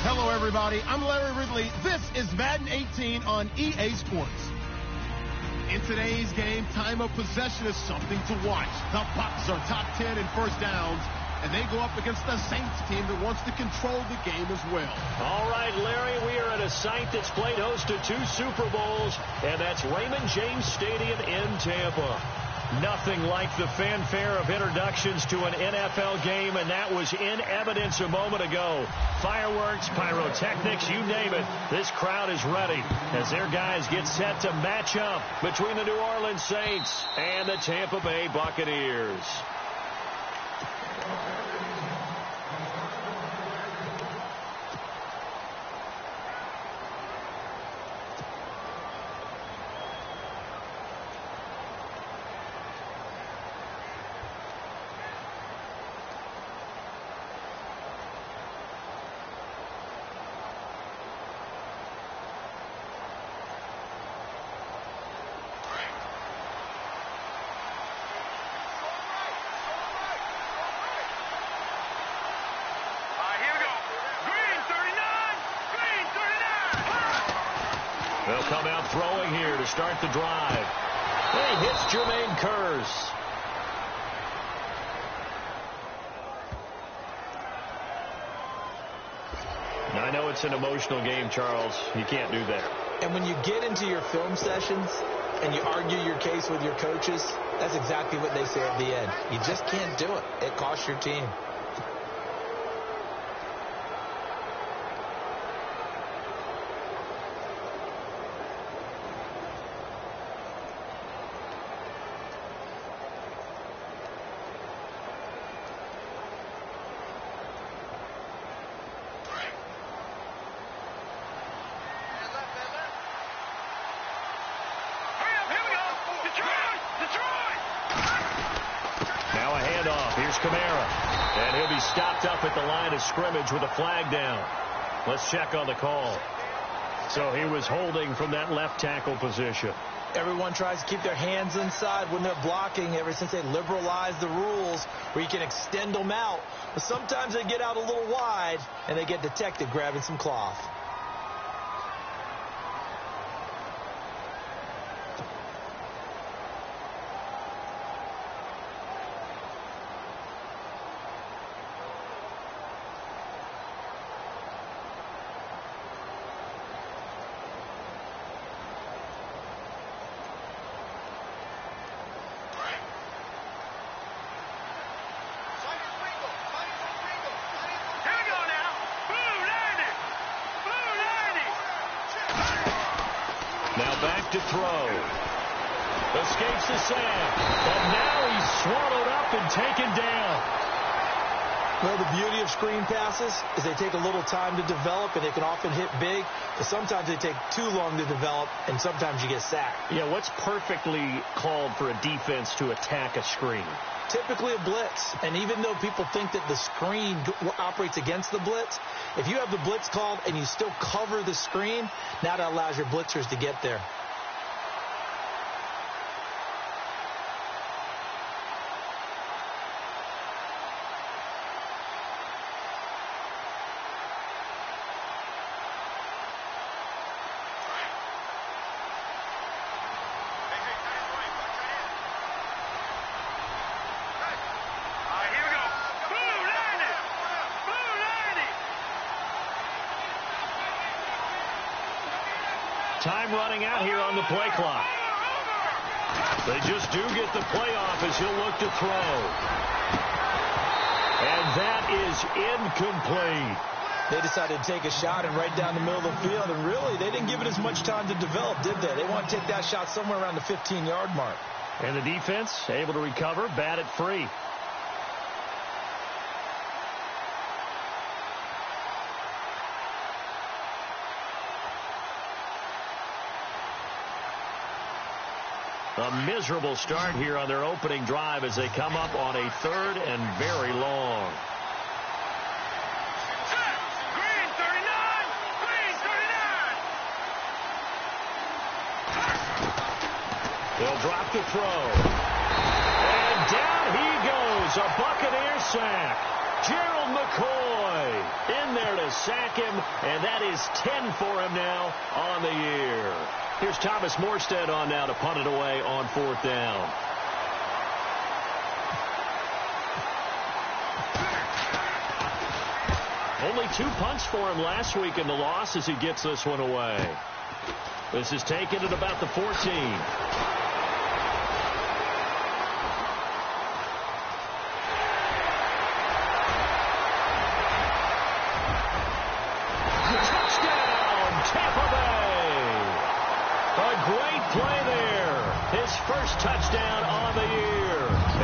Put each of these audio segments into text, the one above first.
Hello, everybody. I'm Larry Ridley. This is Madden 18 on EA Sports. In today's game, time of possession is something to watch. The Bucs are top 10 in first downs, and they go up against the Saints team that wants to control the game as well. All right, Larry, we are at a site that's played host to 2 Super Bowls, and that's Raymond James Stadium in Tampa. Nothing like the fanfare of introductions to an NFL game, and that was in evidence a moment ago. Fireworks, pyrotechnics, you name it. This crowd is ready as their guys get set to match up between the New Orleans Saints and the Tampa Bay Buccaneers. They'll come out throwing here to start the drive. He hits Jermaine Kearse. Now, I know it's an emotional game, Charles. You can't do that. And when you get into your film sessions and you argue your case with your coaches, that's exactly what they say at the end. You just can't do it. It costs your team. And he'll be stopped up at the line of scrimmage with a flag down. Let's check on the call. So he was holding from that left tackle position. Everyone tries to keep their hands inside when they're blocking ever since they liberalized the rules where you can extend them out. But sometimes they get out a little wide and they get detected grabbing some cloth. Now back to throw. Escapes the sack. And now he's swallowed up and taken down. Well, the beauty of screen passes is they take a little time to develop, and they can often hit big. But sometimes they take too long to develop, and sometimes you get sacked. Yeah, what's perfectly called for a defense to attack a screen? Typically a blitz. And even though people think that the screen operates against the blitz, if you have the blitz called and you still cover the screen, now that allows your blitzers to get there. Time running out here on the play clock. They just do get the play off as he'll look to throw. And that is incomplete. They decided to take a shot and right down the middle of the field, and really, they didn't give it as much time to develop, did they? They want to take that shot somewhere around the 15-yard mark. And the defense able to recover, bat it free. A miserable start here on their opening drive as they come up on a 3rd and very long. Green 39! Green 39! They'll drop the throw. And down he goes, a Buccaneer sack. Gerald McCoy in there to sack him, and that is 10 for him now on the year. Here's Thomas Morstead on now to punt it away on 4th down. Only 2 punts for him last week in the loss as he gets this one away. This is taken at about the 14. Touchdown, Tampa Bay. A great play there. His first touchdown on the year.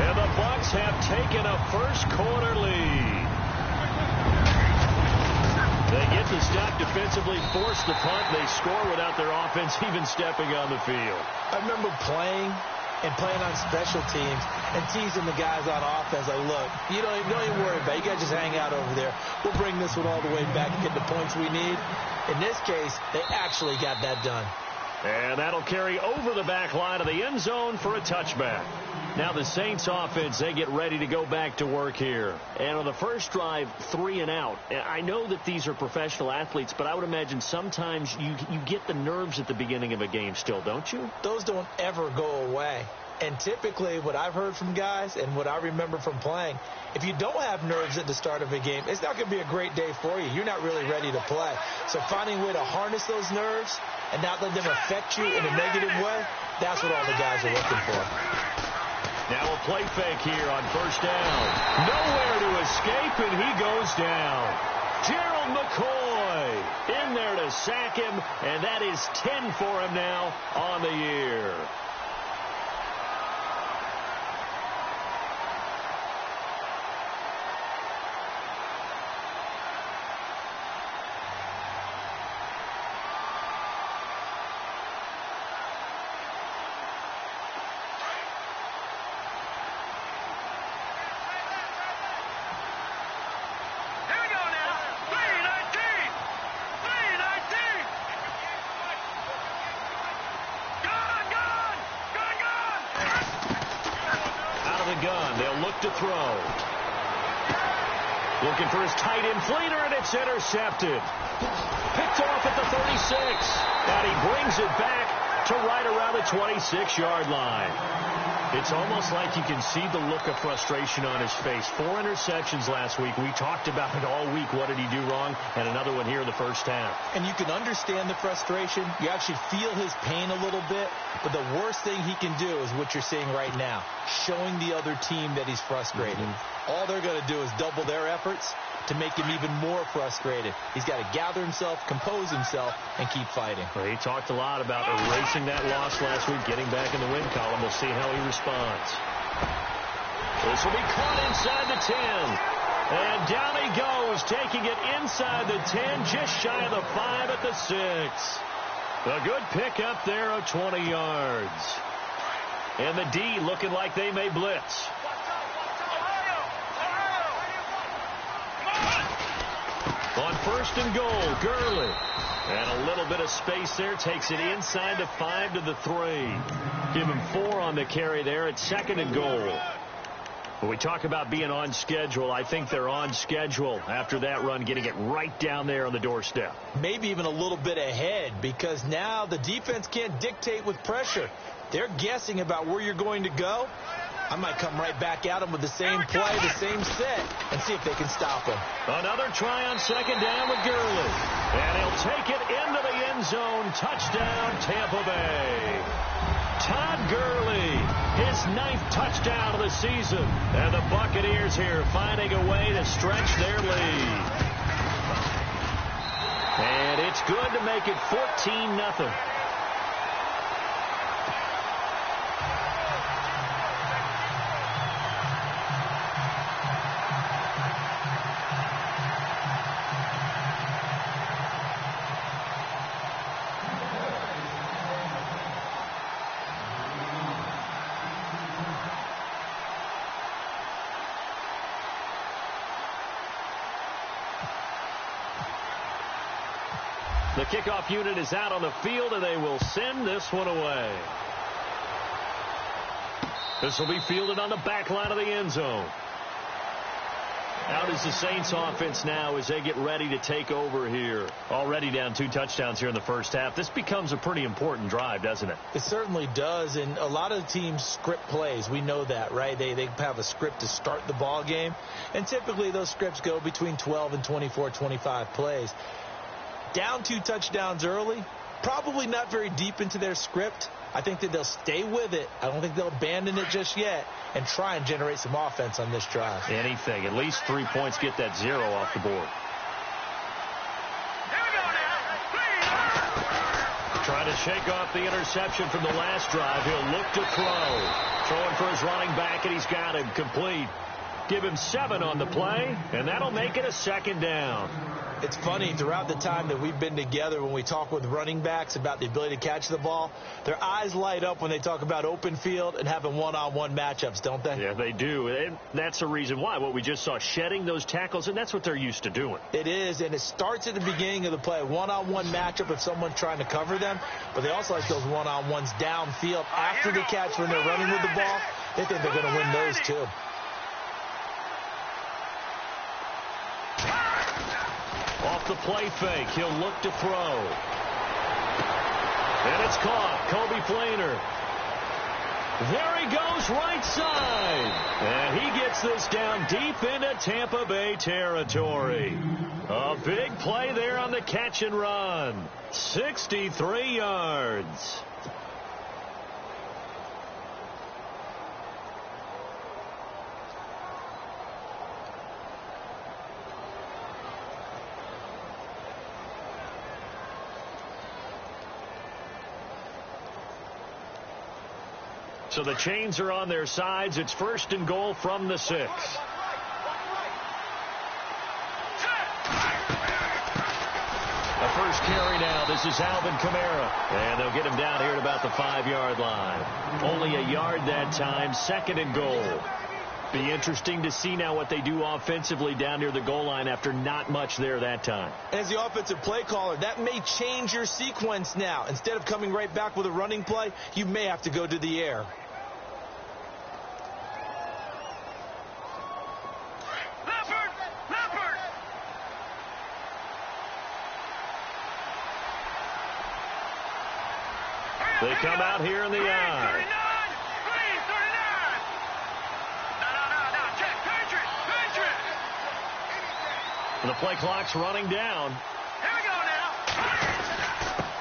And the Bucs have taken a first quarter lead. They get the stop defensively, force the punt. They score without their offense even stepping on the field. I remember playing on special teams and teasing the guys on offense. Like, look, you don't even worry about it. You guys just hang out over there. We'll bring this one all the way back and get the points we need. In this case, they actually got that done. And that'll carry over the back line of the end zone for a touchback. Now the Saints offense, they get ready to go back to work here. And on the first drive, 3 and out. I know that these are professional athletes, but I would imagine sometimes you get the nerves at the beginning of a game still, don't you? Those don't ever go away. And typically what I've heard from guys and what I remember from playing, if you don't have nerves at the start of a game, it's not going to be a great day for you. You're not really ready to play. So finding a way to harness those nerves and not let them affect you in a negative way, that's what all the guys are looking for. Now a play fake here on first down. Nowhere to escape, and he goes down. Gerald McCoy in there to sack him, and that is 10 for him now on the year. Gun. They'll look to throw. Looking for his tight end fleeter, and it's intercepted. Picked off at the 36. And he brings it back to right around the 26-yard line. It's almost like you can see the look of frustration on his face. 4 interceptions last week. We talked about it all week. What did he do wrong? And another one here in the first half. And you can understand the frustration. You actually feel his pain a little bit. But the worst thing he can do is what you're seeing right now, showing the other team that he's frustrated. All they're going to do is double their efforts to make him even more frustrated. He's got to gather himself, compose himself, and keep fighting. Well, he talked a lot about erasing that loss last week, getting back in the win column. We'll see how he responds. This will be caught inside the 10. And down he goes, taking it inside the 10, just shy of the 5 at the 6. A good pickup there of 20 yards. And the D looking like they may blitz. On first and goal, Gurley. And a little bit of space there. Takes it inside the 5 to the 3. Give him 4 on the carry there at second and goal. When we talk about being on schedule, I think they're on schedule after that run, getting it right down there on the doorstep. Maybe even a little bit ahead, because now the defense can't dictate with pressure. They're guessing about where you're going to go. I might come right back at them with the same play, the same set, and see if they can stop him. Another try on second down with Gurley. And he'll take it into the end zone. Touchdown, Tampa Bay. Todd Gurley, his 9th touchdown of the season. And the Buccaneers here finding a way to stretch their lead. And it's good to make it 14-0. The kickoff unit is out on the field, and they will send this one away. This will be fielded on the back line of the end zone. How does the Saints offense now as they get ready to take over here? Already down 2 touchdowns here in the first half. This becomes a pretty important drive, doesn't it? It certainly does, and a lot of teams script plays. We know that, right? They have a script to start the ball game, and typically those scripts go between 12 and 24, 25 plays. Down 2 touchdowns early, probably not very deep into their script. I think that they'll stay with it. I don't think they'll abandon it just yet and try and generate some offense on this drive. Anything. At least 3 points, get that 0 off the board. Trying to shake off the interception from the last drive. He'll look to throw. Throwing for his running back, and he's got him complete. Give him 7 on the play, and that'll make it a 2nd down. It's funny, throughout the time that we've been together, when we talk with running backs about the ability to catch the ball, their eyes light up when they talk about open field and having one-on-one matchups, don't they? Yeah, they do. And that's the reason why. What we just saw, shedding those tackles, and that's what they're used to doing. It is, and it starts at the beginning of the play. One-on-one matchup if someone's trying to cover them, but they also like those one-on-ones downfield after the catch when they're running with the ball. They think they're going to win those, too. Off the play fake, he'll look to throw. And it's caught. Kobe Flainer. There he goes, right side. And he gets this down deep into Tampa Bay territory. A big play there on the catch and run. 63 yards. So the chains are on their sides. It's 1st and goal from the 6. The first carry now. This is Alvin Kamara. And they'll get him down here at about the 5-yard line. Only a yard that time. 2nd and goal. Be interesting to see now what they do offensively down near the goal line after not much there that time. As the offensive play caller, that may change your sequence now. Instead of coming right back with a running play, you may have to go to the air. They come out here in the eye. The play clock's running down. Here we go now.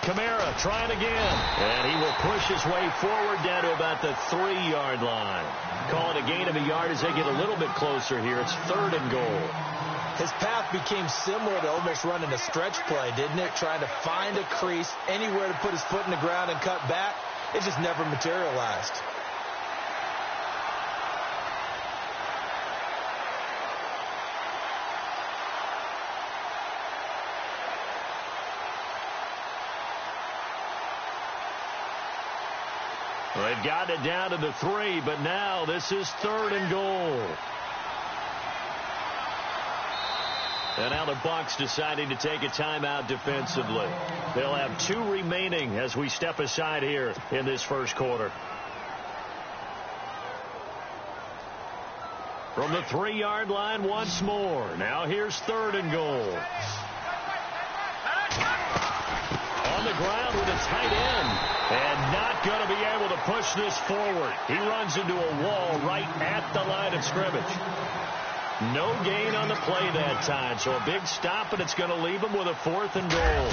Kamara trying again. And he will push his way forward down to about the 3-yard line. Call it a gain of a yard as they get a little bit closer here. It's 3rd and goal. His path became similar to almost running a stretch play, didn't it? Trying to find a crease, anywhere to put his foot in the ground and cut back. It just never materialized. Well, they've got it down to the 3, but now this is 3rd and goal. And now the Bucs deciding to take a timeout defensively. They'll have 2 remaining as we step aside here in this first quarter. From the 3-yard line once more. Now here's 3rd and goal. On the ground with a tight end. And not going to be able to push this forward. He runs into a wall right at the line of scrimmage. No gain on the play that time, so a big stop, and it's going to leave him with a 4th and goal.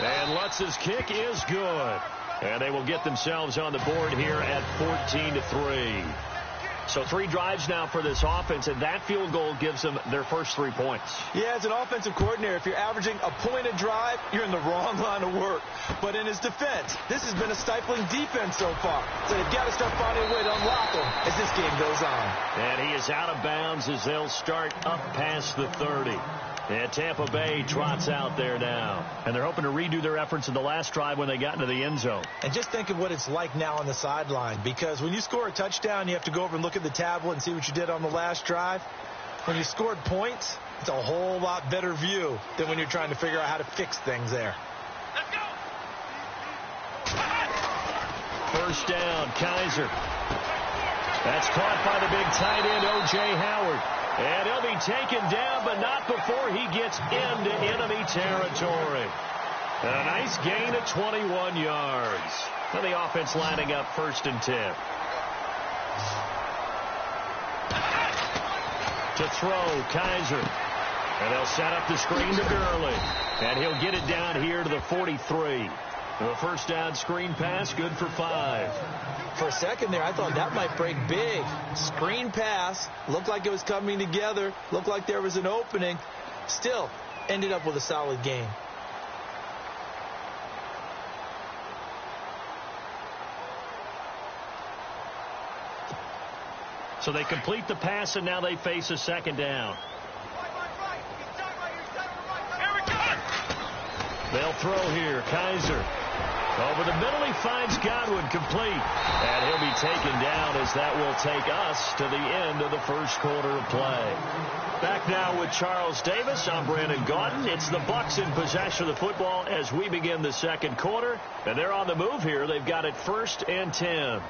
And Lutz's kick is good. And they will get themselves on the board here at 14-3. So 3 drives now for this offense, and that field goal gives them their first 3 points. Yeah, as an offensive coordinator, if you're averaging a point a drive, you're in the wrong line of work. But in his defense, this has been a stifling defense so far. So they've got to start finding a way to unlock them as this game goes on. And he is out of bounds as they'll start up past the 30. And Tampa Bay trots out there now. And they're hoping to redo their efforts in the last drive when they got into the end zone. And just think of what it's like now on the sideline. Because when you score a touchdown, you have to go over and look at the tablet and see what you did on the last drive. When you scored points, it's a whole lot better view than when you're trying to figure out how to fix things there. Let's go. First down, Kaiser. That's caught by the big tight end, O.J. Howard. And he'll be taken down, but not before he gets into enemy territory. A nice gain of 21 yards. And the offense lining up 1st and 10. To throw, Kaiser. And they'll set up the screen to Gurley. And he'll get it down here to the 43. The first down screen pass, good for 5. For a second there, I thought that might break big. Screen pass, looked like it was coming together, looked like there was an opening. Still, ended up with a solid gain. So they complete the pass, and now they face a 2nd down. They'll throw here. Kaiser. Over the middle, he finds Godwin, complete. And he'll be taken down as that will take us to the end of the first quarter of play. Back now with Charles Davis. I'm Brandon Gaudin. It's the Bucs in possession of the football as we begin the second quarter. And they're on the move here. They've got it 1st and 10.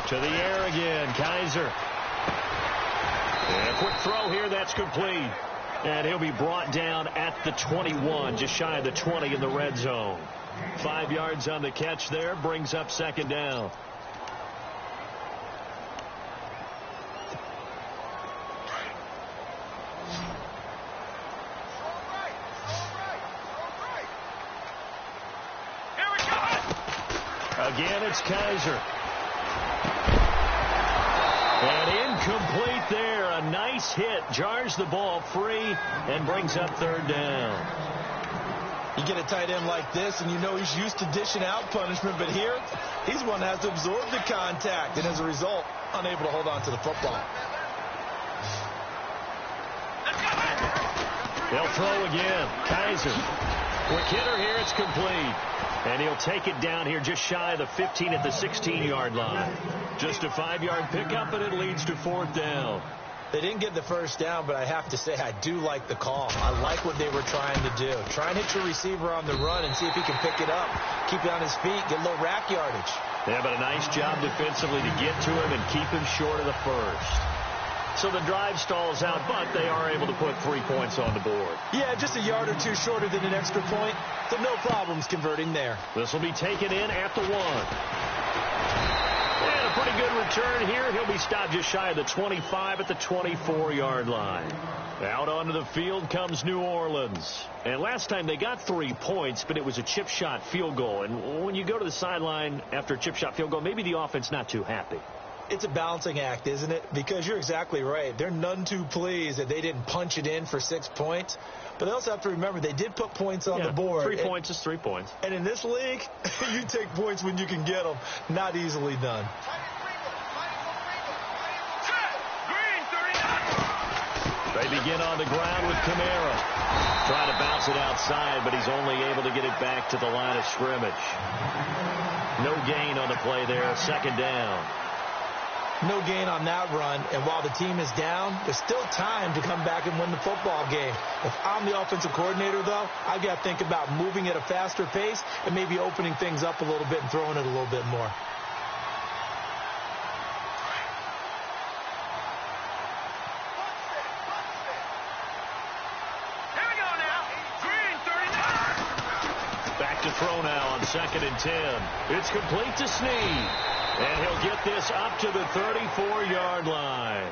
To the air again, Kaiser. And a quick throw here, that's complete. And he'll be brought down at the 21, just shy of the 20 in the red zone. 5 yards on the catch there, brings up 2nd down. Again, it's Kaiser. And incomplete there. A nice hit. Jars the ball free and brings up 3rd down. You get a tight end like this, and you know he's used to dishing out punishment, but here, he's one that has to absorb the contact, and as a result, unable to hold on to the football. They'll throw again. Kaiser. Quick hitter here. It's complete. And he'll take it down here just shy of the 15 at the 16-yard line. Just a 5-yard pickup, and it leads to 4th down. They didn't get the first down, but I have to say I do like the call. I like what they were trying to do. Try and hit your receiver on the run and see if he can pick it up. Keep it on his feet, get a little rack yardage. Yeah, but a nice job defensively to get to him and keep him short of the first. So the drive stalls out, but they are able to put 3 points on the board. Yeah, just a yard or two shorter than an extra point, so no problems converting there. This will be taken in at the 1. And a pretty good return here. He'll be stopped just shy of the 25 at the 24-yard line. Out onto the field comes New Orleans. And last time they got 3 points, but it was a chip shot field goal. And when you go to the sideline after a chip shot field goal, maybe the offense not too happy. It's a balancing act, isn't it? Because you're exactly right. They're none too pleased that they didn't punch it in for 6 points. But they also have to remember they did put points on the board. 3 points is 3 points. And in this league, you take points when you can get them. Not easily done. They begin on the ground with Kamara. Trying to bounce it outside, but he's only able to get it back to the line of scrimmage. No gain on the play there. 2nd down. No gain on that run, and while the team is down, there's still time to come back and win the football game. If I'm the offensive coordinator, though, I've got to think about moving at a faster pace and maybe opening things up a little bit and throwing it a little bit more. Here we go now. Green 39. Back to throw now on 2nd and 10. It's complete to Snead. And he'll get this up to the 34-yard line.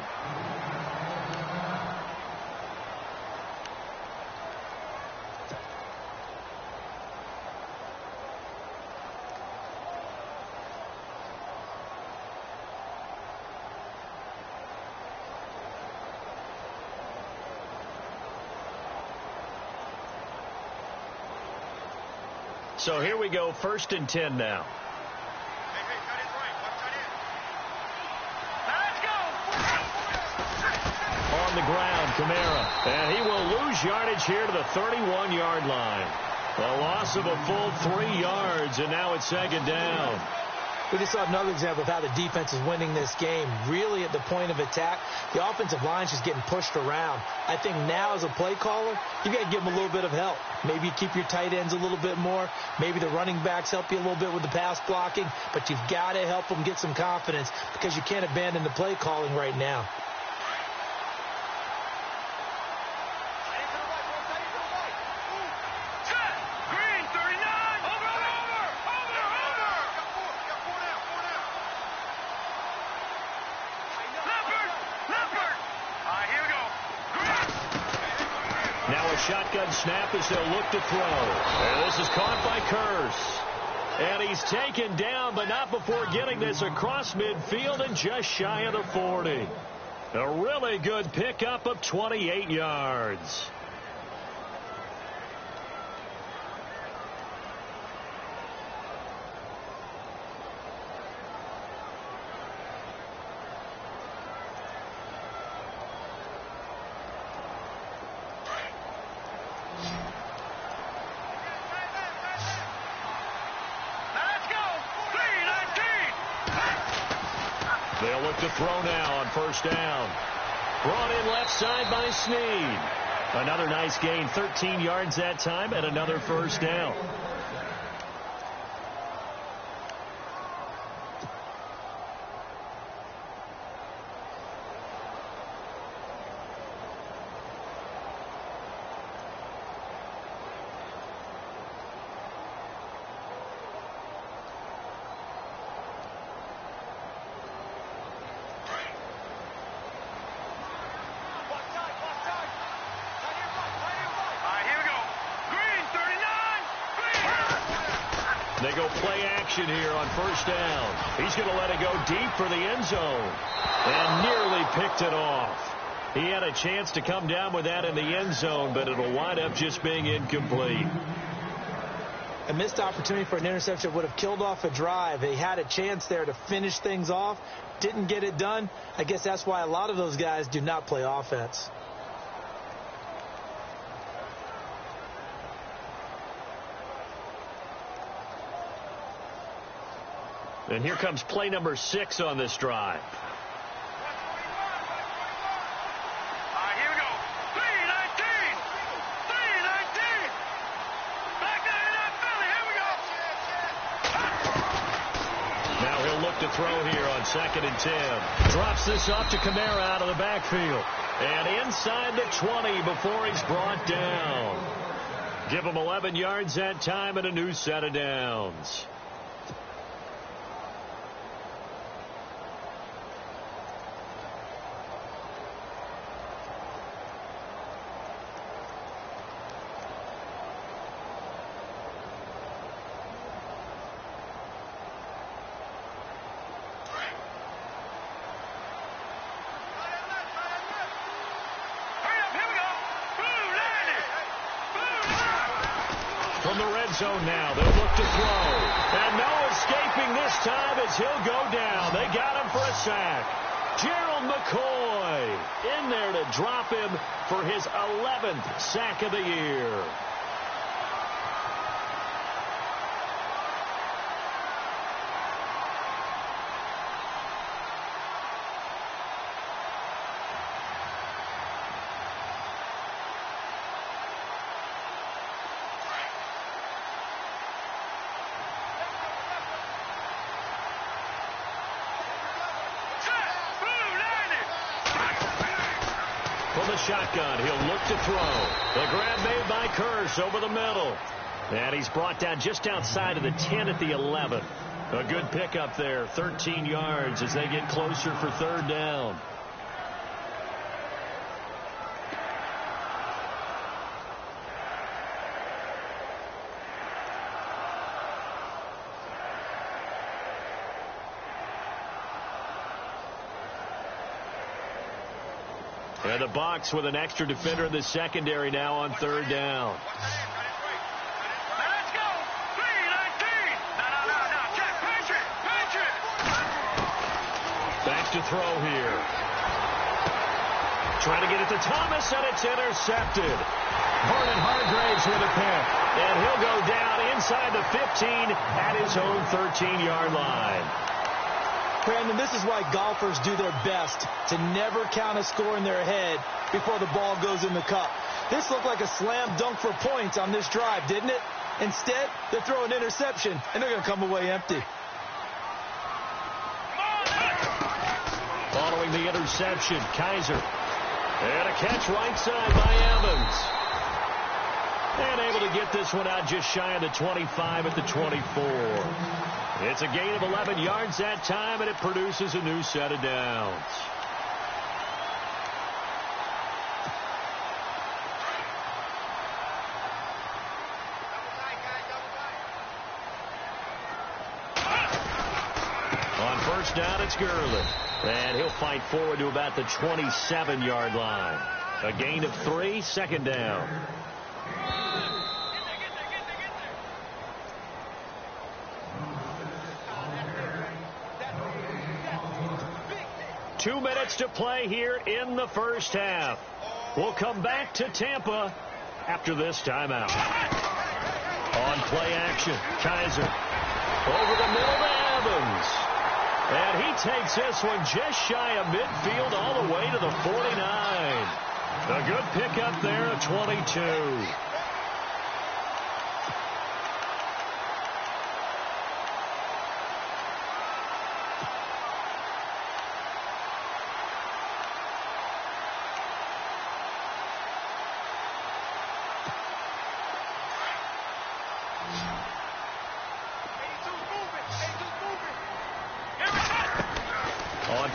So here we go, 1st and 10 now. On the ground, Kamara. And he will lose yardage here to the 31-yard line. A loss of a full 3 yards, and now it's 2nd down. We just saw another example of how the defense is winning this game. Really at the point of attack, the offensive line's just getting pushed around. I think now as a play caller, you got to give them a little bit of help. Maybe you keep your tight ends a little bit more. Maybe the running backs help you a little bit with the pass blocking. But you've got to help them get some confidence because you can't abandon the play calling right now. Shotgun snap as they'll look to throw. And this is caught by Curse. And he's taken down, but not before getting this across midfield and just shy of the 40. A really good pickup of 28 yards. They'll look to throw now on first down. Brought in left side by Snead. Another nice gain, 13 yards that time, and another first down. They go play action here on first down. He's going to let it go deep for the end zone. And nearly picked it off. He had a chance to come down with that in the end zone, but it'll wind up just being incomplete. A missed opportunity for an interception would have killed off a drive. They had a chance there to finish things off. Didn't get it done. I guess that's why a lot of those guys do not play offense. And here comes play number 6 on this drive. Here we go. 319. 319. Back there in that Philly. Here we go. Now he'll look to throw here on 2nd and 10. Drops this off to Kamara out of the backfield. And inside the 20 before he's brought down. Give him 11 yards that time and a new set of downs. From the red zone now, they'll look to throw. And no escaping this time as he'll go down. They got him for a sack. Gerald McCoy in there to drop him for his 11th sack of the year. From the shotgun, he'll look to throw. The grab made by Curse over the middle. And he's brought down just outside of the 10 at the 11. A good pickup there, 13 yards as they get closer for 3rd down. And the Bucs with an extra defender in the secondary now on 3rd down. Let's go. 319. No. Check. Patriot. Back to throw here. Trying to get it to Thomas, and it's intercepted. Vernon Hargraves with a pick. And he'll go down inside the 15 at his own 13-yard line. Brandon, this is why golfers do their best to never count a score in their head before the ball goes in the cup. This looked like a slam dunk for points on this drive, didn't it? Instead, they're throwing an interception, and they're going to come away empty. Following the interception, Kaiser. And a catch right side by Evans. And able to get this one out just shy of the 25 at the 24. It's a gain of 11 yards that time, and it produces a new set of downs. On first down, it's Gurley. And he'll fight forward to about the 27-yard line. A gain of 3, second down. Two minutes to play here in the first half. We'll come back to Tampa after this timeout. On play action, Kaiser. Over the middle to Evans. And he takes this one just shy of midfield all the way to the 49. A good pickup there at 22.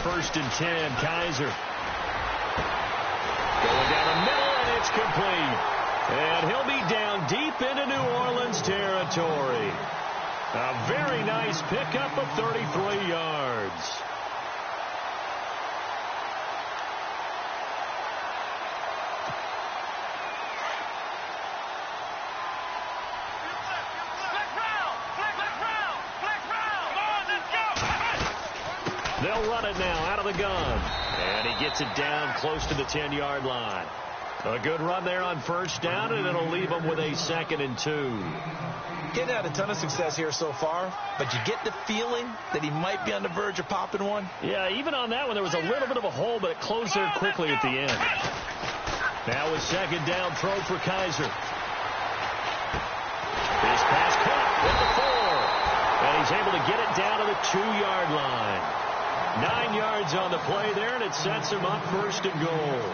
First and 10, Kaiser. Going down the middle, and it's complete. And he'll be down deep into New Orleans territory. A very nice pickup of 33 yards. They'll run it now out of the gun. And he gets it down close to the 10-yard line. A good run there on first down, and it'll leave him with a 2nd and 2. Getting had a ton of success here so far, but you get the feeling that he might be on the verge of popping one. Yeah, even on that one, there was a little bit of a hole, but it closed there quickly at the end. Now a second down throw for Kaiser. His pass caught with the 4. And he's able to get it down to the 2-yard line. 9 yards on the play there, and it sets him up first and goal.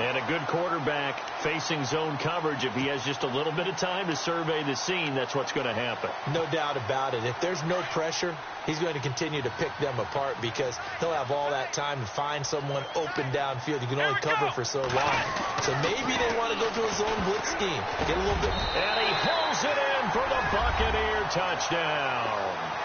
And a good quarterback facing zone coverage. If he has just a little bit of time to survey the scene, that's what's going to happen. No doubt about it. If there's no pressure, he's going to continue to pick them apart because he'll have all that time to find someone open downfield. You can only cover for so long. So maybe they want to go to a zone blitz scheme. Get a little bit. And he pulls it in for the Buccaneer touchdown.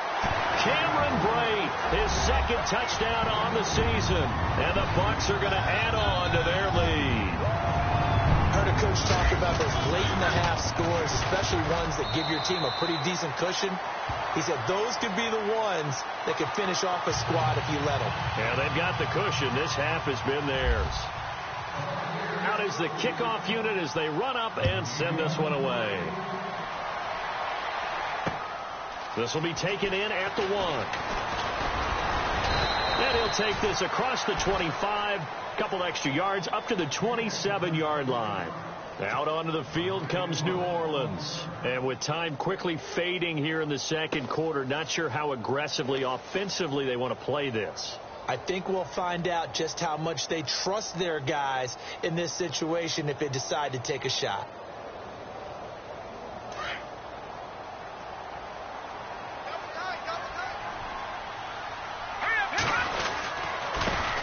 Cameron Bray, his 2nd touchdown on the season. And the Bucs are going to add on to their lead. I heard a coach talk about those late-in-the-half scores, especially ones that give your team a pretty decent cushion. He said those could be the ones that could finish off a squad if you let them. Yeah, they've got the cushion. This half has been theirs. Out is the kickoff unit as they run up and send this one away. This will be taken in at the 1. And he'll take this across the 25. Couple extra yards up to the 27-yard line. Out onto the field comes New Orleans. And with time quickly fading here in the second quarter, not sure how aggressively, offensively they want to play this. I think we'll find out just how much they trust their guys in this situation if they decide to take a shot.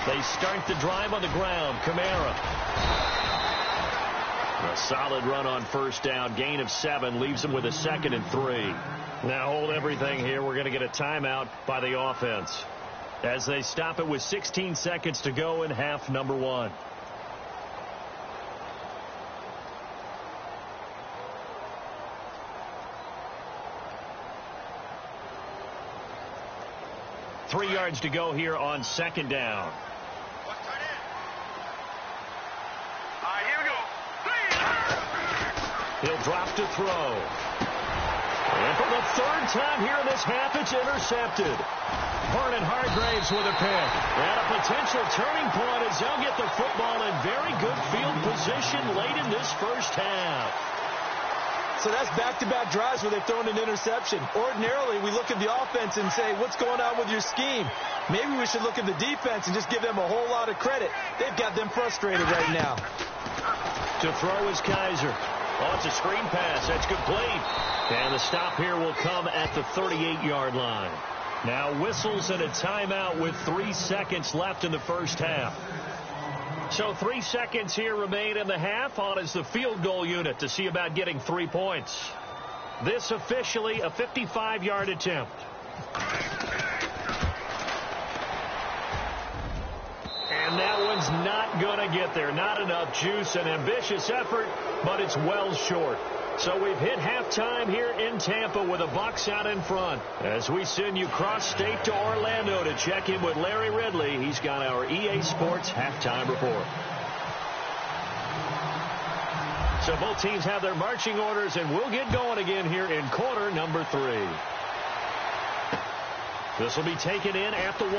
They start the drive on the ground. Kamara. A solid run on first down. Gain of 7 leaves them with a 2nd and 3. Now hold everything here. We're going to get a timeout by the offense as they stop it with 16 seconds to go in half number 1. Three yards to go here on second down. He'll drop to throw. And for the third time here in this half, it's intercepted. Vernon Hargraves with a pick. And a potential turning point as they'll get the football in very good field position late in this first half. So that's back-to-back drives where they've thrown an interception. Ordinarily, we look at the offense and say, what's going on with your scheme? Maybe we should look at the defense and just give them a whole lot of credit. They've got them frustrated right now. To throw is Kaiser. Oh, it's a screen pass. That's complete. And the stop here will come at the 38-yard line. Now whistles and a timeout with 3 seconds left in the first half. So 3 seconds here remain in the half. On is the field goal unit to see about getting 3 points. This officially a 55-yard attempt. And that one's not going to get there. Not enough juice. An ambitious effort, but it's well short. So we've hit halftime here in Tampa with the Bucs out in front. As we send you cross-state to Orlando to check in with Larry Ridley. He's got our EA Sports halftime report. So both teams have their marching orders, and we'll get going again here in quarter number 3. This will be taken in at the 1.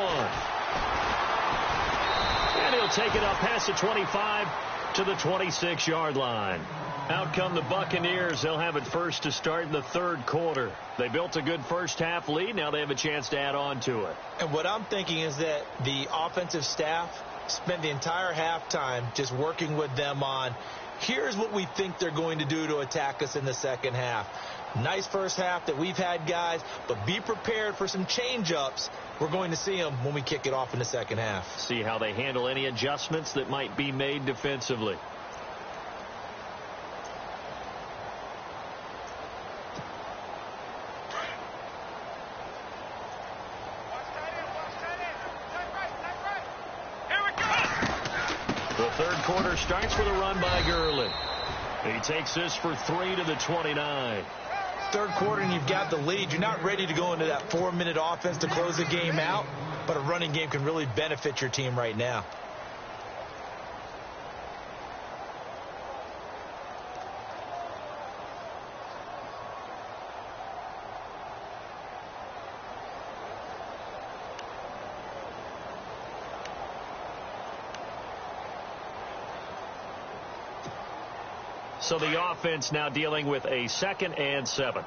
And he'll take it up past the 25 to the 26-yard line. Out come the Buccaneers. They'll have it first to start in the third quarter. They built a good first-half lead. Now they have a chance to add on to it. And what I'm thinking is that the offensive staff spent the entire halftime just working with them on, here's what we think they're going to do to attack us in the second half. Nice first half that we've had, guys, but be prepared for some change-ups. We're going to see them when we kick it off in the second half. See how they handle any adjustments that might be made defensively. The third quarter starts with a run by Gurley. He takes this for 3 to the 29. Third quarter and you've got the lead. You're not ready to go into that 4-minute offense to close the game out, but a running game can really benefit your team right now. So the offense now dealing with a 2nd and 7.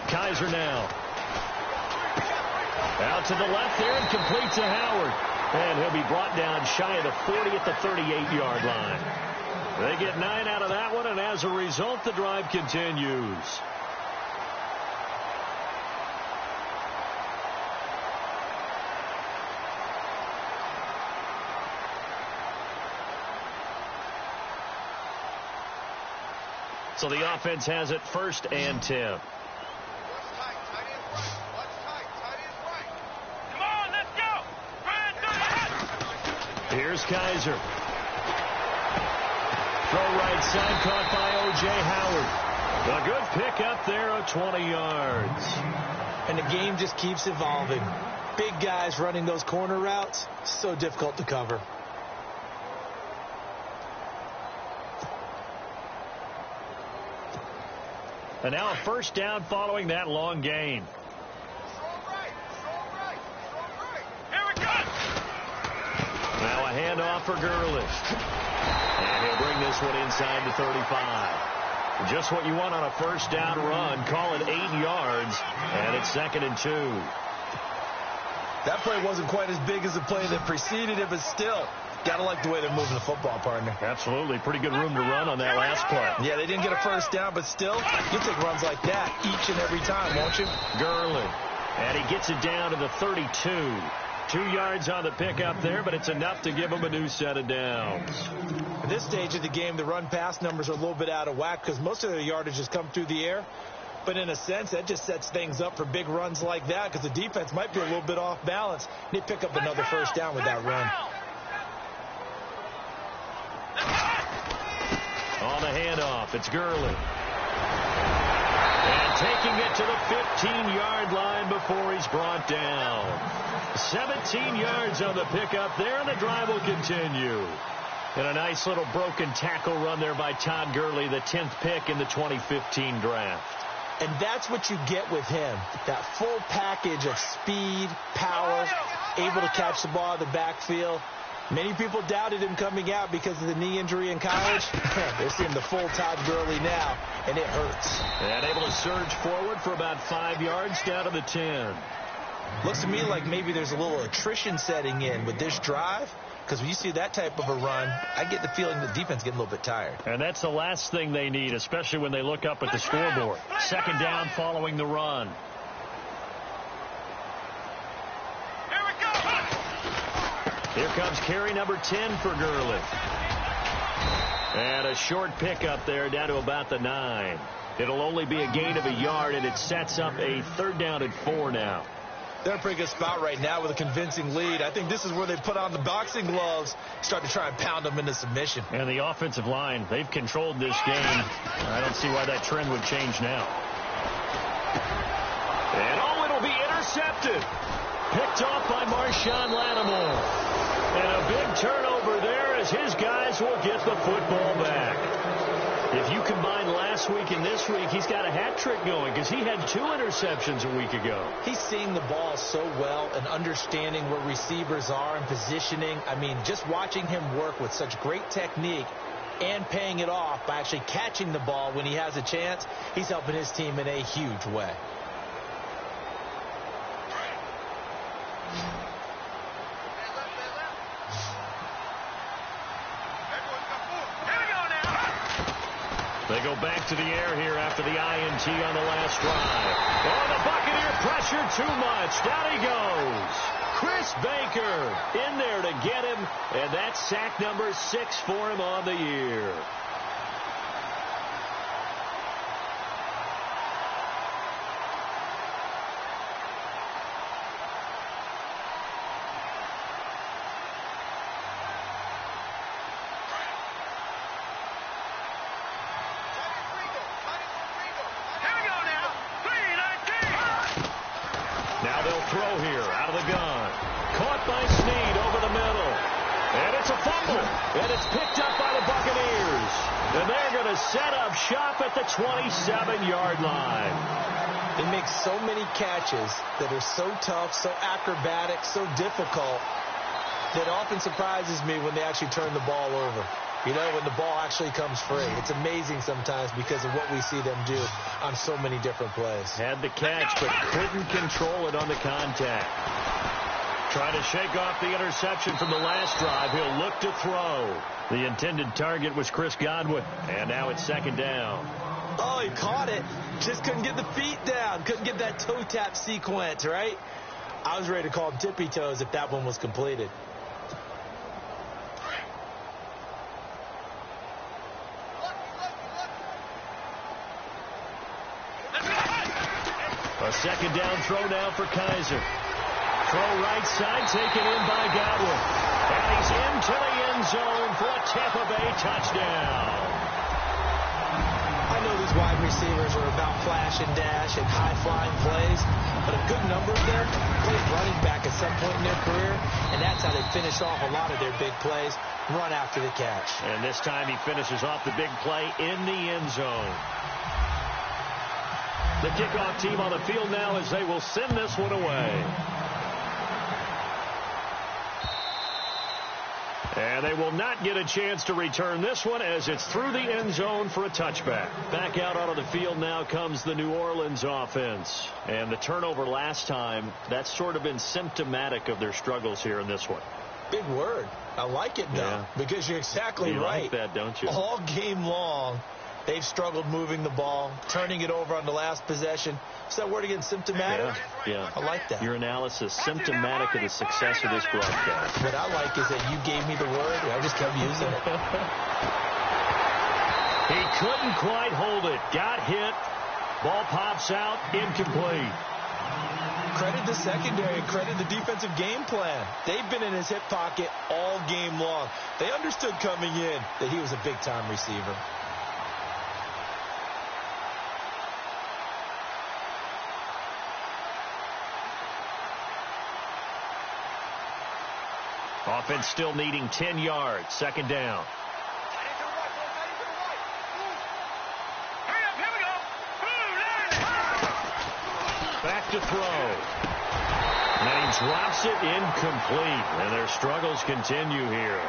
Kaiser now. Out to the left there and complete to Howard. And he'll be brought down shy of the 40 at the 38-yard line. They get 9 out of that one, and as a result, the drive continues. So the offense has it 1st and 10. Come on, let's go. Here's Kaiser. Throw right side caught by O.J. Howard. A good pickup there of 20 yards. And the game just keeps evolving. Big guys running those corner routes, so difficult to cover. And now a first down following that long gain. Here we go. Now a handoff for Gurley. And he'll bring this one inside the 35. Just what you want on a first down run. Call it 8 yards. And it's 2nd and 2. That play wasn't quite as big as the play that preceded it, but still, got to like the way they're moving the football, partner. Absolutely. Pretty good room to run on that last play. Yeah, they didn't get a first down, but still, you take runs like that each and every time, won't you? Gurley. And he gets it down to the 32. 2 yards on the pickup there, but it's enough to give him a new set of downs. At this stage of the game, the run-pass numbers are a little bit out of whack because most of their yardage has come through the air. But in a sense, that just sets things up for big runs like that because the defense might be a little bit off balance. They pick up another first down with that run. On the handoff, it's Gurley. And taking it to the 15-yard line before he's brought down. 17 yards on the pickup there, and the drive will continue. And a nice little broken tackle run there by Todd Gurley, the 10th pick in the 2015 draft. And that's what you get with him, that full package of speed, power, able to catch the ball in the backfield. Many people doubted him coming out because of the knee injury in college. They're seeing the full Todd Gurley now, and it hurts. And able to surge forward for about 5 yards down to the 10. Looks to me like maybe there's a little attrition setting in with this drive, because when you see that type of a run, I get the feeling the defense getting a little bit tired. And that's the last thing they need, especially when they look up at the scoreboard. Second down following the run. Here comes carry number 10 for Gurley. And a short pickup there down to about the 9. It'll only be a gain of a yard, and it sets up a 3rd down and 4 now. They're in a pretty good spot right now with a convincing lead. I think this is where they put on the boxing gloves, start to try and pound them into submission. And the offensive line, they've controlled this game. I don't see why that trend would change now. And it'll be intercepted. Picked off by Marshawn Lattimore. And a big turnover there as his guys will get the football back. If you combine last week and this week, he's got a hat trick going because he had 2 interceptions a week ago. He's seeing the ball so well and understanding where receivers are and positioning. I mean, just watching him work with such great technique and paying it off by actually catching the ball when he has a chance, he's helping his team in a huge way. They go back to the air here after the INT on the last drive. Oh, the Buccaneer pressure too much. Down he goes. Chris Baker in there to get him, and that's sack number 6 for him on the year. Now they'll throw here out of the gun. Caught by Snead over the middle. And it's a fumble. And it's picked up by the Buccaneers. And they're going to set up shop at the 27-yard line. They make so many catches that are so tough, so acrobatic, so difficult that often surprises me when they actually turn the ball over. You know, when the ball actually comes free. It's amazing sometimes because of what we see them do on so many different plays. Had the catch, but couldn't control it on the contact. Trying to shake off the interception from the last drive. He'll look to throw. The intended target was Chris Godwin. And now it's 2nd down. Oh, he caught it. Just couldn't get the feet down. Couldn't get that toe tap sequence, right? I was ready to call him tippy toes if that one was completed. A 2nd down throw now for Kaiser. Throw right side, taken in by Godwin. And he's into the end zone for a Tampa Bay touchdown. I know these wide receivers are about flash and dash and high-flying plays, but a good number of them played running back at some point in their career, and that's how they finish off a lot of their big plays, run after the catch. And this time he finishes off the big play in the end zone. The kickoff team on the field now as they will send this one away. And they will not get a chance to return this one as it's through the end zone for a touchback. Back out onto the field now comes the New Orleans offense. And the turnover last time, that's sort of been symptomatic of their struggles here in this one. Big word. I like it, though, because you're exactly right. You like that, don't you? All game long, they've struggled moving the ball, turning it over on the last possession. Is that word again, symptomatic? Yeah. I like that. Your analysis, symptomatic of the success of this broadcast. What I like is that you gave me the word, and I just kept using it. He couldn't quite hold it. Got hit. Ball pops out. Incomplete. Credit the secondary, credit the defensive game plan. They've been in his hip pocket all game long. They understood coming in that he was a big-time receiver. Offense still needing 10 yards. Second down. Back to throw. And then he drops it incomplete. And their struggles continue here.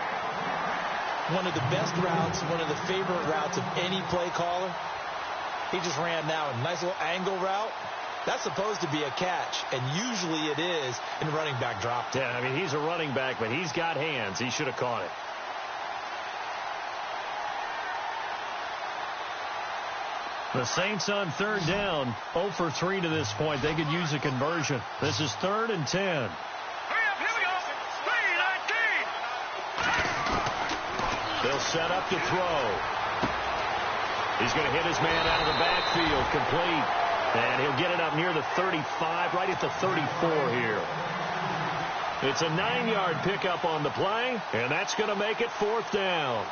One of the best routes, one of the favorite routes of any play caller. He just ran now a nice little angle route. That's supposed to be a catch, and usually it is in running back drop. Yeah, I mean, he's a running back, but he's got hands. He should have caught it. The Saints on third down, 0 for 3 to this point. They could use a conversion. This is 3rd and 10. Hurry up, here we go. 3-19. They'll set up to throw. He's going to hit his man out of the backfield, complete. And he'll get it up near the 35, right at the 34 here. It's a 9-yard pickup on the play, and that's going to make it 4th down.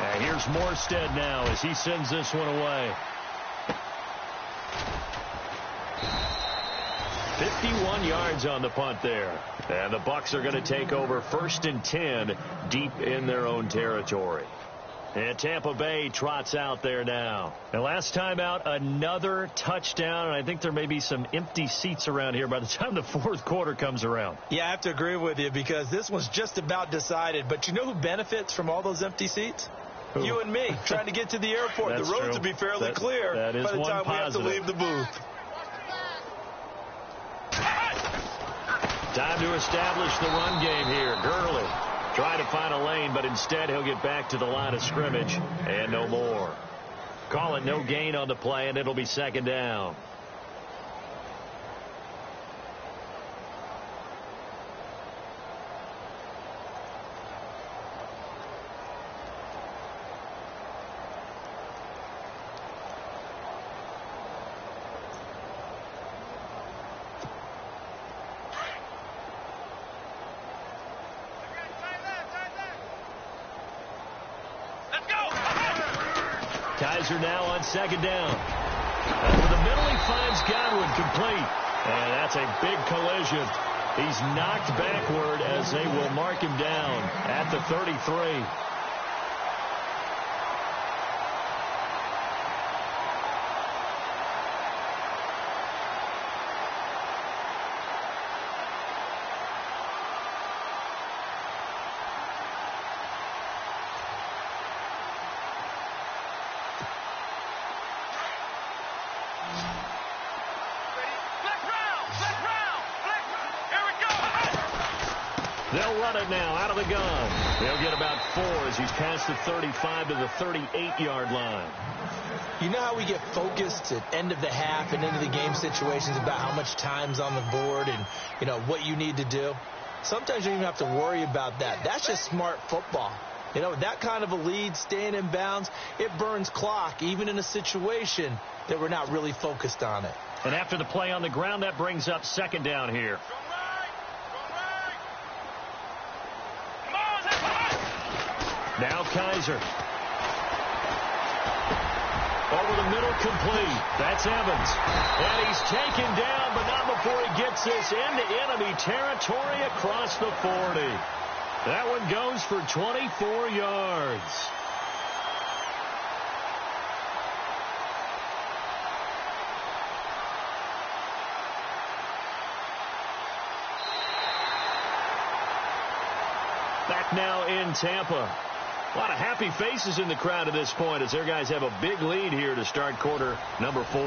And here's Morstead now as he sends this one away. 51 yards on the punt there. And the Bucs are going to take over 1st and 10 deep in their own territory. And Tampa Bay trots out there now. And last time out, another touchdown. And I think there may be some empty seats around here by the time the 4th quarter comes around. Yeah, I have to agree with you because this one's just about decided. But you know who benefits from all those empty seats? Who? You and me, trying to get to the airport. The roads will be fairly clear by the time we have to leave the booth. Time to establish the run game here. Gurley trying to find a lane, but instead he'll get back to the line of scrimmage and no more. Call it no gain on the play, and it'll be 2nd down. Kaiser now on 2nd down. Over the middle, he finds Godwin, complete. And that's a big collision. He's knocked backward as they will mark him down at the 33. They'll run it now out of the gun. They'll get about 4 as he's past the 35 to the 38-yard line. You know how we get focused at end of the half and into the game situations about how much time's on the board and, you know, what you need to do? Sometimes you don't even have to worry about that. That's just smart football. You know, with that kind of a lead, staying in bounds, it burns clock, even in a situation that we're not really focused on it. And after the play on the ground, that brings up 2nd down here. Now Kaiser. Over the middle, complete. That's Evans. And he's taken down, but not before he gets this into enemy territory across the 40. That one goes for 24 yards. Back now in Tampa. A lot of happy faces in the crowd at this point as their guys have a big lead here to start quarter number 4.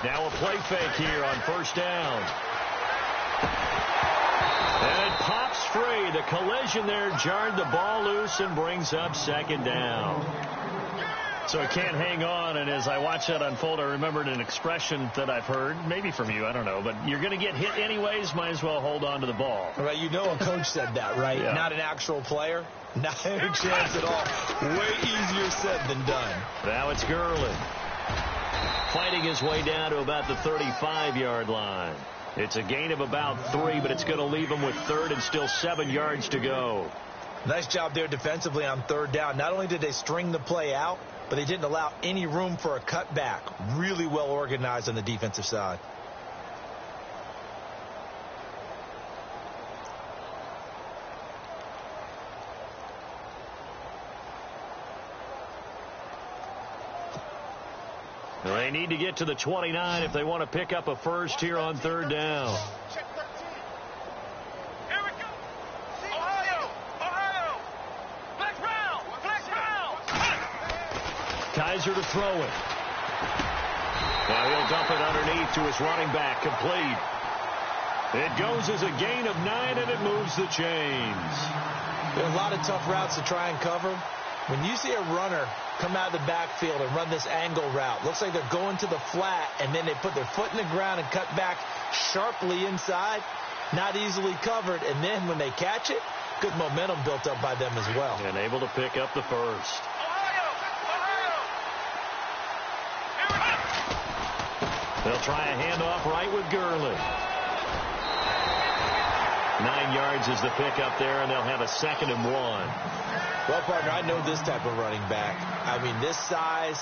Now a play fake here on 1st down. And it pops free. The collision there jarred the ball loose and brings up 2nd down. So it can't hang on, and as I watch that unfold, I remembered an expression that I've heard, maybe from you, I don't know, but you're going to get hit anyways, might as well hold on to the ball. Right, you know a coach said that, right? Yeah. Not an actual player. Not a chance at all. Way easier said than done. Now it's Gurley. Fighting his way down to about the 35-yard line. It's a gain of about 3, but it's going to leave him with 3rd and still 7 yards to go. Nice job there defensively on 3rd down. Not only did they string the play out, but they didn't allow any room for a cutback. Really well organized on the defensive side. They need to get to the 29 if they want to pick up a first here on 3rd down. Check 13. Here we go. Ohio. Ohio. Flex round. Flex round. Kaiser to throw it. Now he'll dump it underneath to his running back. Complete. It goes as a gain of 9, and it moves the chains. There are a lot of tough routes to try and cover. When you see a runner come out of the backfield and run this angle route, looks like they're going to the flat, and then they put their foot in the ground and cut back sharply inside, not easily covered, and then when they catch it, good momentum built up by them as well. And able to pick up the first. Ohio. Ohio. They'll try a handoff right with Gurley. 9 yards is the pickup there, and they'll have a 2nd and 1. Well, partner, I know this type of running back. I mean, this size,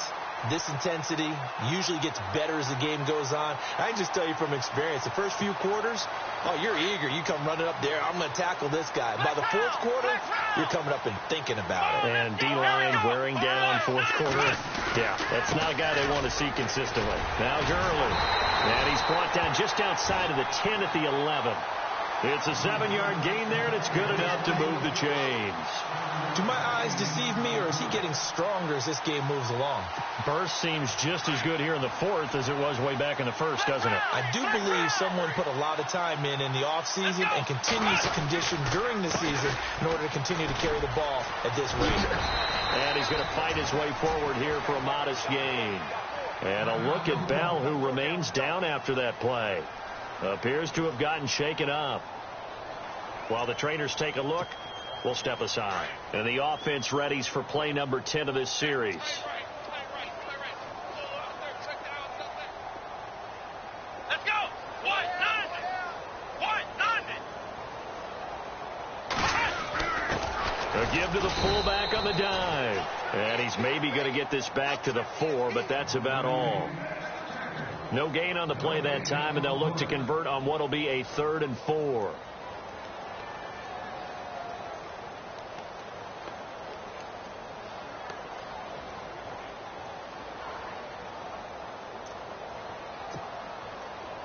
this intensity usually gets better as the game goes on. I can just tell you from experience, the first few quarters, oh, you're eager. You come running up there, I'm going to tackle this guy. By the 4th quarter, you're coming up and thinking about it. And D-line wearing down 4th quarter. Yeah, that's not a guy they want to see consistently. Now Gurley. And he's brought down just outside of the 10 at the 11. It's a 7-yard gain there, and it's good enough to move the chains. Do my eyes deceive me, or is he getting stronger as this game moves along? Burst seems just as good here in the 4th as it was way back in the 1st, doesn't it? I do believe someone put a lot of time in the offseason and continues to condition during the season in order to continue to carry the ball at this rate. And he's going to fight his way forward here for a modest gain. And a look at Bell, who remains down after that play. Appears to have gotten shaken up. While the trainers take a look, we'll step aside. And the offense readies for play number 10 of this series. Let's go. What? A give to the fullback on the dive. And he's maybe going to get this back to the 4, but that's about all. No gain on the play that time, and they'll look to convert on what will be a 3rd and 4.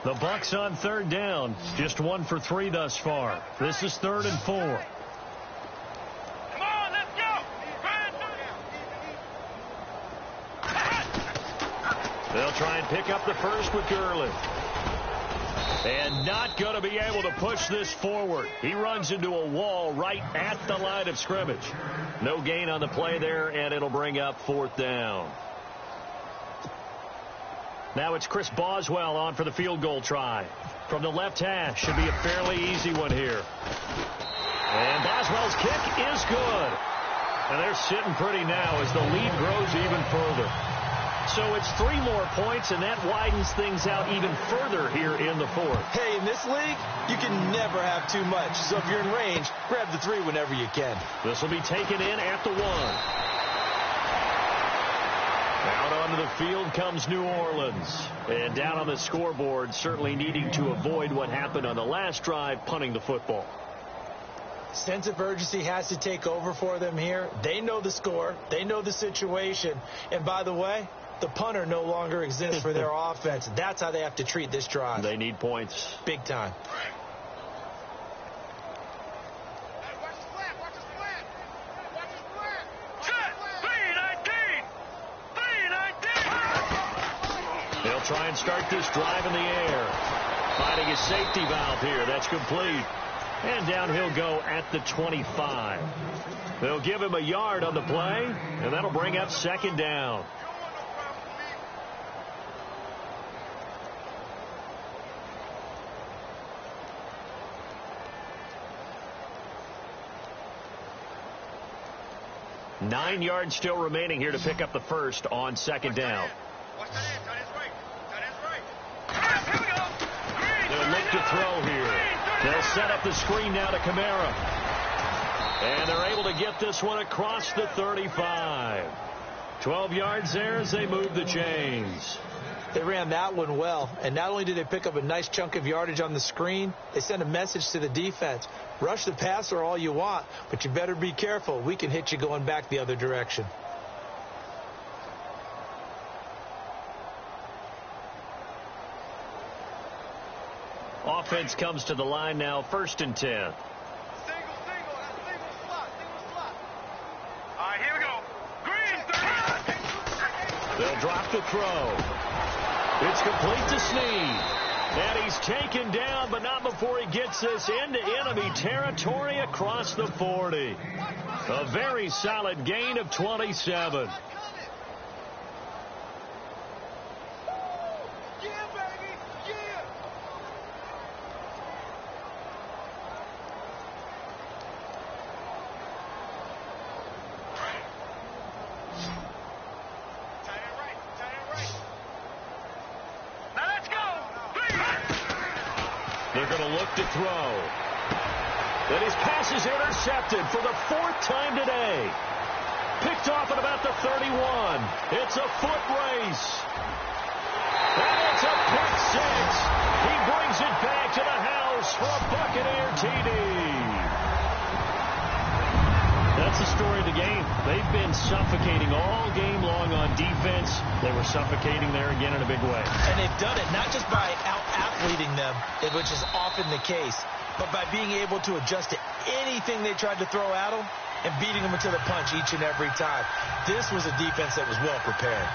The Bucs on 3rd down. Just 1 for 3 thus far. This is 3rd and 4. Come on, let's go. They'll try and pick up the first with Gurley. And not going to be able to push this forward. He runs into a wall right at the line of scrimmage. No gain on the play there, and it'll bring up 4th down. Now it's Chris Boswell on for the field goal try. From the left hash, should be a fairly easy one here. And Boswell's kick is good. And they're sitting pretty now as the lead grows even further. So it's 3 more points, and that widens things out even further here in the 4th. Hey, in this league, you can never have too much. So if you're in range, grab the 3 whenever you can. This will be taken in at the 1. Out onto the field comes New Orleans. And down on the scoreboard, certainly needing to avoid what happened on the last drive, punting the football. Sense of urgency has to take over for them here. They know the score. They know the situation. And by the way, the punter no longer exists for their offense. That's how they have to treat this drive. They need points. Big time. They'll try and start this drive in the air. Finding a safety valve here. That's complete. And down he'll go at the 25. They'll give him a yard on the play, and that'll bring up 2nd down. $9 yards still remaining here to pick up the first on 2nd down. Watch the hands, back to throw here. They'll set up the screen now to Kamara. And they're able to get this one across the 35. 12 yards there as they move the chains. They ran that one well, and not only did they pick up a nice chunk of yardage on the screen, they sent a message to the defense. Rush the passer all you want, but you better be careful. We can hit you going back the other direction. Offense comes to the line now, 1st and 10. Single slot. All right, here we go. Green, 30. They'll drop the throw. It's complete to Snead. And he's taken down, but not before he gets this into enemy territory across the 40. A very solid gain of 27. They're going to look to throw. And his pass is intercepted for the 4th time today. Picked off at about the 31. It's a foot race. And it's a pick 6. He brings it back to the house for a Buccaneer TD. That's the story of the game. They've been suffocating all game long on defense. They were suffocating there again in a big way. And they've done it not just by out-athleting them, which is often the case, but by being able to adjust to anything they tried to throw at them and beating them to the punch each and every time. This was a defense that was well prepared.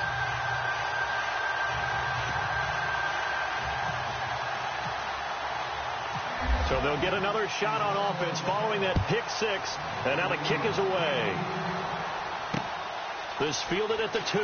So they'll get another shot on offense following that pick 6. And now the kick is away. This fielded at the 2.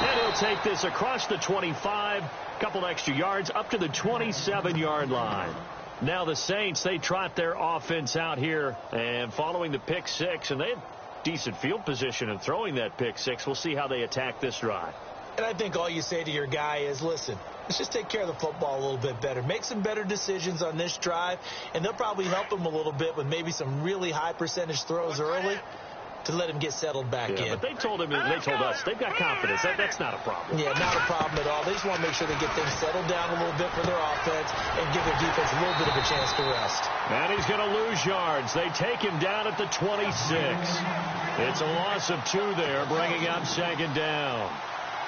And he'll take this across the 25. Couple extra yards up to the 27-yard line. Now the Saints, they trot their offense out here. And following the pick 6, and they had decent field position in throwing that pick 6. We'll see how they attack this drive. And I think all you say to your guy is, listen, let's just take care of the football a little bit better. Make some better decisions on this drive, and they'll probably help him a little bit with maybe some really high percentage throws early to let him get settled back in. But they told us they've got confidence. That's not a problem. Yeah, not a problem at all. They just want to make sure they get things settled down a little bit for their offense and give their defense a little bit of a chance to rest. And he's going to lose yards. They take him down at the 26. It's a loss of 2 there, bringing up 2nd down.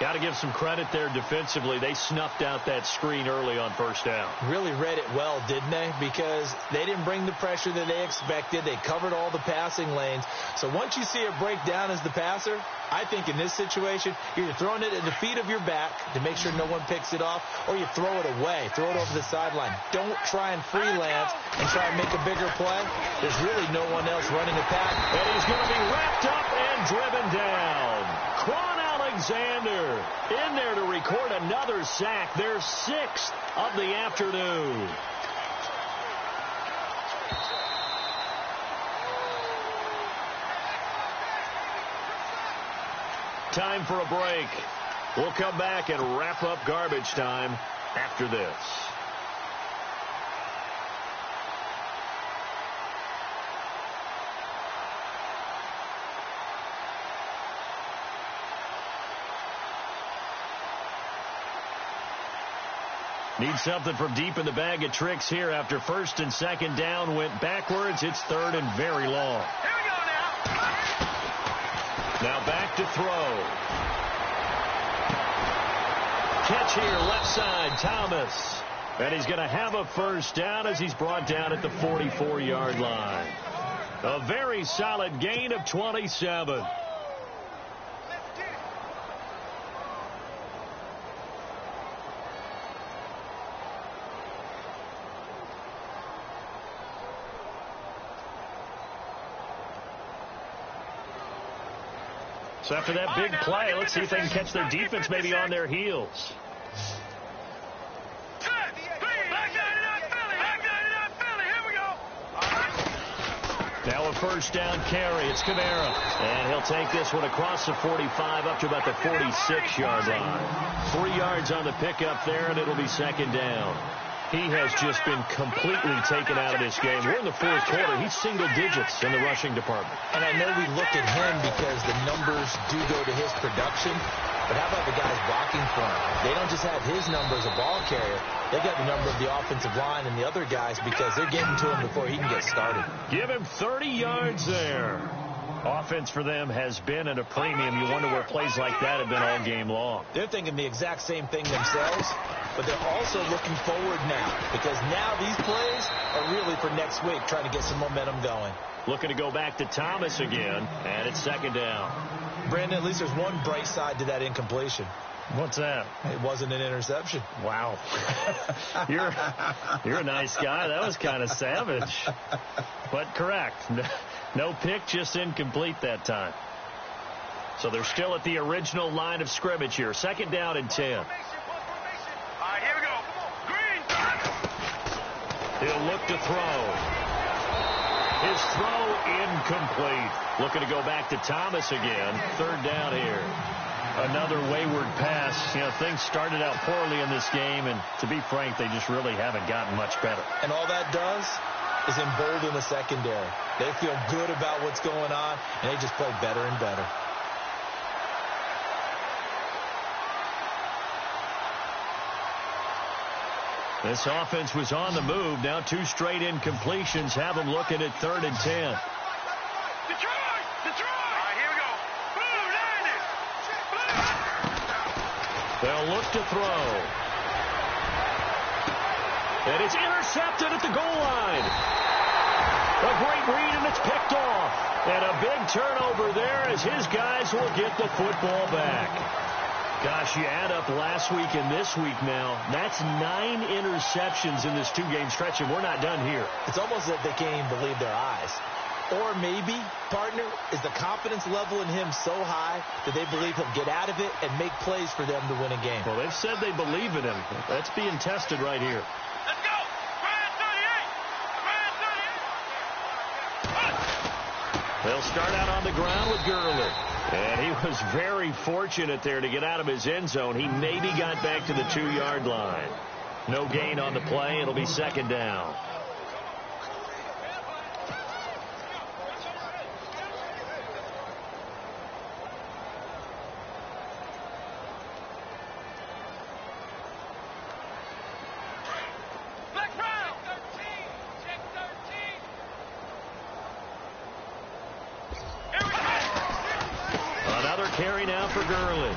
Got to give some credit there defensively. They snuffed out that screen early on 1st down. Really read it well, didn't they? Because they didn't bring the pressure that they expected. They covered all the passing lanes. So once you see it break down as the passer, I think in this situation, you're either throwing it at the feet of your back to make sure no one picks it off, or you throw it away. Throw it over the sideline. Don't try and freelance and try and make a bigger play. There's really no one else running a pack. And he's going to be wrapped up and driven down. Alexander in there to record another sack, their 6th of the afternoon. Time for a break. We'll come back and wrap up garbage time after this. Need something from deep in the bag of tricks here after 1st and 2nd down went backwards. It's 3rd and very long. Here we go now. Now back to throw. Catch here, left side, Thomas. And he's going to have a 1st down as he's brought down at the 44-yard line. A very solid gain of 27. So after that big play, let's see if they can catch their defense maybe on their heels. Now a first down carry. It's Kamara. And he'll take this one across the 45 up to about the 46-yard line. 3 yards on the pickup there, and it'll be second down. He has just been completely taken out of this game. We're in the fourth quarter. He's single digits in the rushing department. And I know we look at him because the numbers do go to his production. But how about the guys blocking for him? They don't just have his number as a ball carrier. They got the number of the offensive line and the other guys because they're getting to him before he can get started. Give him 30 yards there. Offense for them has been at a premium. You wonder where plays like that have been all game long. They're thinking the exact same thing themselves, but they're also looking forward now because now these plays are really for next week, trying to get some momentum going. Looking to go back to Thomas again, and it's second down. Brandon, at least there's one bright side to that incompletion. What's that? It wasn't an interception. Wow. You're a nice guy. That was kind of savage. But correct. No pick, just incomplete that time. So they're still at the original line of scrimmage here. Second down and 10. All right, here we go. Green. He'll look to throw. His throw incomplete. Looking to go back to Thomas again. Third down here. Another wayward pass. You know, things started out poorly in this game, and to be frank, they just really haven't gotten much better. And all that does is embolden the secondary. They feel good about what's going on, and they just play better and better. This offense was on the move. Now 2 straight incompletions have them looking at 3rd and 10. Detroit! Detroit! All right, here we go. Blue, landed. They'll look to throw. And it's intercepted at the goal line. A great read, and it's picked off. And a big turnover there as his guys will get the football back. Gosh, you add up last week and this week now. That's 9 interceptions in this 2-game stretch, and we're not done here. It's almost as if they can't even believe their eyes. Or maybe, partner, is the confidence level in him so high that they believe he'll get out of it and make plays for them to win a game. Well, they've said they believe in him. That's being tested right here. Let's go. Grand 38. They'll start out on the ground with Gurley. And he was very fortunate there to get out of his end zone. He maybe got back to the 2-yard line. No gain on the play. It'll be second down. Black Brown. 13. Check 13. Here we go. Another carry now for Gurley.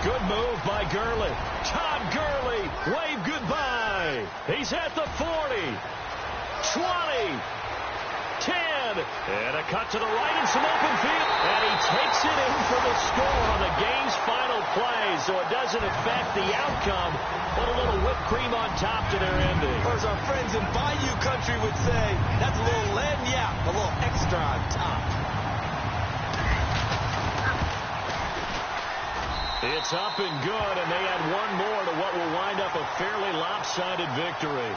Good move by Gurley. Todd Gurley, wave goodbye. He's at the 40, 20, 10, and a cut to the right and some open field. And he takes it in for the score on the game's final play, so it doesn't affect the outcome, but a little whipped cream on top to their ending. Or as our friends in Bayou Country would say, that's a little lagniappe, a little extra on top. It's up and good, and they add one more to what will wind up a fairly lopsided victory.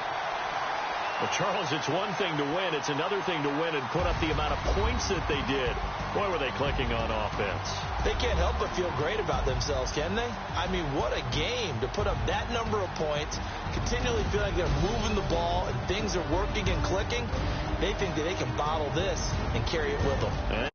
Well, Charles, it's one thing to win. It's another thing to win and put up the amount of points that they did. Boy, were they clicking on offense. They can't help but feel great about themselves, can they? I mean, what a game to put up that number of points, continually feel like they're moving the ball and things are working and clicking. They think that they can bottle this and carry it with them.